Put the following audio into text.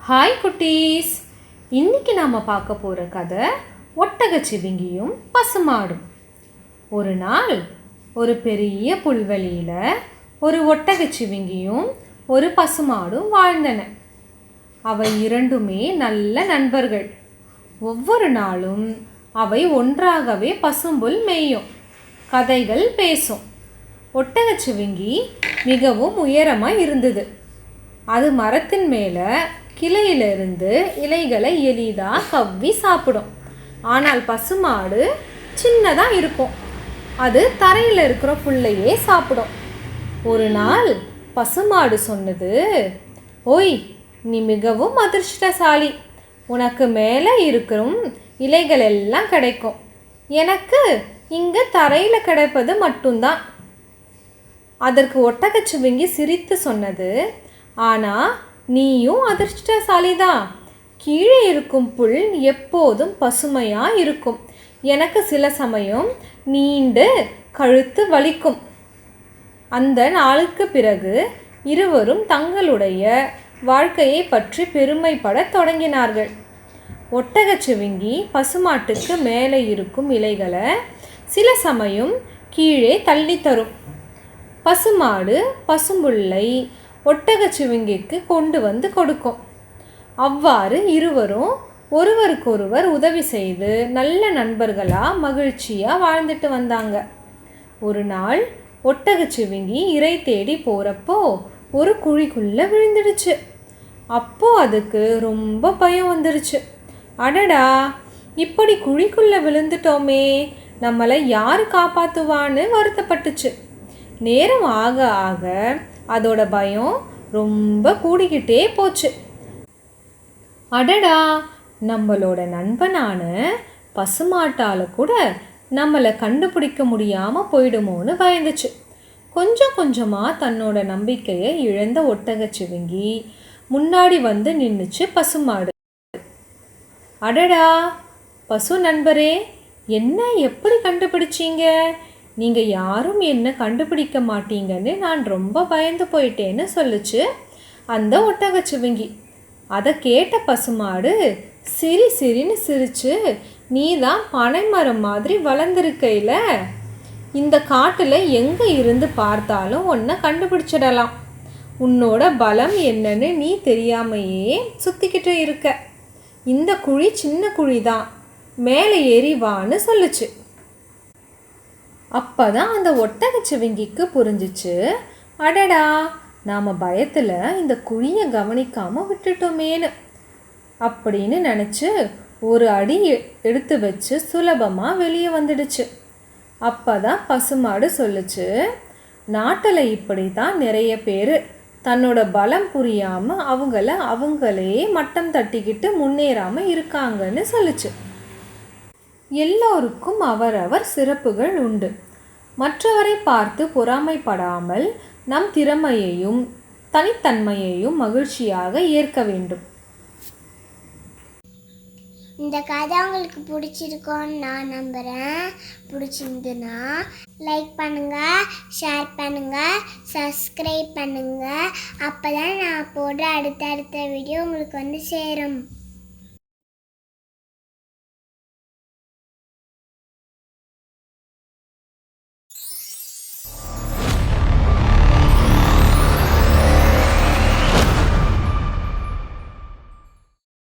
Hi குட்டீஸ், இன்னைக்கு நாம் பார்க்க போகிற கதை ஒட்டகச்சிவிங்கியும் பசுமாடும். ஒரு நாள் ஒரு பெரிய புல்வெளியில் ஒரு ஒட்டகச்சிவிங்கியும் ஒரு பசுமாடும் வாழ்ந்தன. அவை இரண்டுமே நல்ல நண்பர்கள். ஒவ்வொரு நாளும் அவை ஒன்றாகவே பசும்புல் மேயும், கதைகள் பேசும். ஒட்டகச்சிவிங்கி மிகவும் உயரமாக இருந்தது. அது மரத்தின் மேலே கிளையிலிருந்து இலைகளை எளிதாக கவ்வி சாப்பிடும். ஆனால் பசுமாடு சின்னதாக இருக்கும். அது தரையில் இருக்கிற புல்லையே சாப்பிடும். ஒரு நாள் பசுமாடு சொன்னது, ஓய், நீ மிகவும் அதிர்ஷ்டசாலி. உனக்கு மேலே இருக்கிற இலைகள் எல்லாம் கிடைக்கும். எனக்கு இங்கே தரையில் கிடைப்பது மட்டும்தான். அதற்கு ஒட்டகச்சிவிங்கி சிரித்து சொன்னது, ஆனால் நீயும் அதிர்ஷ்டசாலிதான். கீழே இருக்கும் புல் எப்போதும் பசுமையாக இருக்கும். எனக்கு சில சமயம் நீண்டு கழுத்து வலிக்கும். அந்த நாளுக்கு பிறகு இருவரும் தங்களுடைய வாழ்க்கையை பற்றி பெருமைப்பட தொடங்கினார்கள். ஒட்டகச்சிவிங்கி பசுமாட்டுக்கு மேலே இருக்கும் இலைகளை சில சமயம் கீழே தள்ளி தரும். பசுமாடு பசும்புல்லை ஒட்டகச்சிவிங்கிக்கு கொண்டு வந்து கொடுக்கும். அவ்வாறு இருவரும் ஒருவருக்கொருவர் உதவி செய்து நல்ல நண்பர்களாக மகிழ்ச்சியாக வாழ்ந்துட்டு வந்தாங்க. ஒரு நாள் ஒட்டகச்சிவிங்கி இரை தேடி போகிறப்போ ஒரு குழிக்குள்ளே விழுந்துடுச்சு. அப்போது அதுக்கு ரொம்ப பயம் வந்துடுச்சு. அடடா, இப்படி குழிக்குள்ளே விழுந்துட்டோமே, நம்மளை யார் காப்பாற்றுவான்னு வருத்தப்பட்டுச்சு. நேரம் ஆக ஆக அதோட பயம் ரொம்ப கூடிக்கிட்டே போச்சு. அடடா, நம்மளோட நண்பனான பசுமாட்டால் கூட நம்மளை கண்டுபிடிக்க முடியாமல் போயிடுமோன்னு பயந்துச்சு. கொஞ்சம் கொஞ்சமாக தன்னோட நம்பிக்கையை இழந்த ஒட்டகச்சிவிங்கி முன்னாடி வந்து நின்றுச்சு பசுமாடு. அடடா, பசு நண்பரே, என்ன எப்படி கண்டுபிடிச்சிங்க? நீங்கள் யாரும் என்ன கண்டுபிடிக்க மாட்டீங்கன்னு நான் ரொம்ப பயந்து போயிட்டேன்னு சொல்லுச்சு அந்த ஒட்டகச்சிவிங்கி. அதை கேட்ட பசுமாடு சிரின்னு சிரிச்சு, நீ தான் பனைமரம் மாதிரி வளர்ந்துருக்கையில் இந்த காட்டில் எங்கே இருந்து பார்த்தாலும் உன்னை கண்டுபிடிச்சிடலாம். உன்னோட பலம் என்னன்னு நீ தெரியாமையே சுற்றிக்கிட்டு இருக்க. இந்த குழி சின்ன குழி தான், மேலே ஏறிவான்னு சொல்லுச்சு. அப்போ தான் அந்த ஒட்டகச்சிவிங்கிக்கு புரிஞ்சிச்சு, அடடா, நாம் பயத்தில் இந்த குழியை கவனிக்காமல் விட்டுட்டோமேனு அப்படின்னு நினச்சி ஒரு அடி எடுத்து வச்சு சுலபமாக வெளியே வந்துடுச்சு. அப்போ தான் பசுமாடு சொல்லுச்சு, நாட்டில் இப்படி தான் நிறைய பேர் தன்னோட பலம் புரியாமல் அவங்களே மட்டம் தட்டிக்கிட்டு முன்னேறாமல் இருக்காங்கன்னு சொல்லுச்சு. எல்லோருக்கும் அவரவர் சிறப்புகள் உண்டு. மற்றவரை பார்த்து பொறாமைப்படாமல் நம் திறமையையும் தனித்தன்மையையும் மகிழ்ச்சியாக ஏற்க வேண்டும். இந்த கதை உங்களுக்கு பிடிச்சிருக்கோன்னு நான் நம்புகிறேன். பிடிச்சிருந்துன்னா லைக் பண்ணுங்கள், ஷேர் பண்ணுங்கள், சப்ஸ்கிரைப் பண்ணுங்கள். அப்போ தான் நான் போடுற அடுத்தடுத்த வீடியோ உங்களுக்கு வந்து சேரும்.